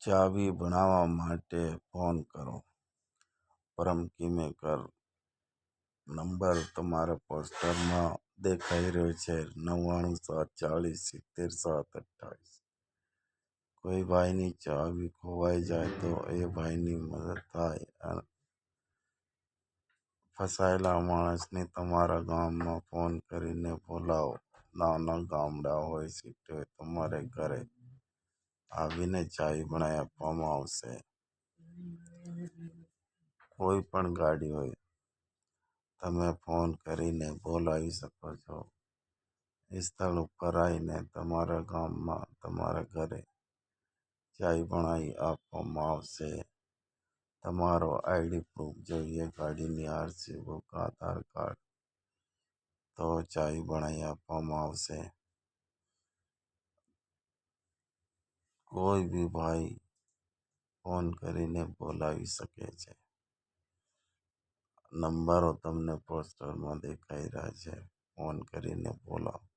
ચાવી બનાવવા માટે ફોન કરો. પરમ કિમેકર નંબર તમારા પોસ્ટરમાં દેખાઈ રહ્યો છે. 9974070728. કોઈ ભાઈની ચાવી ખોવાઈ જાય તો એ ભાઈની મદદ થાય. ફસાયેલા માણસને તમારા ગામમાં ફોન કરીને બોલાવો. નાના ગામડા હોય, સિટી હોય, તમારે ઘરે આવીને ચાવી બનાવી આપવામાં આવશે. કોઈ પણ ગાડી હોય, તમે ફોન કરીને બોલાવી શકો છો. એ સ્થળ ઉપર આવીને તમારા ગામમાં તમારા ઘરે ચાવી બનાવી આપવામાં આવશે. તમારો આઈડી પ્રૂફ જોઈએ, ગાડીની આરસી બુક, આધાર કાર્ડ, તો ચાવી બનાવી આપવામાં આવશે. કોઈ બી ભાઈ ફોન કરીને બોલાવી શકે છે. નંબરો તમને પોસ્ટરમાં દેખાઈ રહ્યા છે. ફોન કરીને બોલાવો.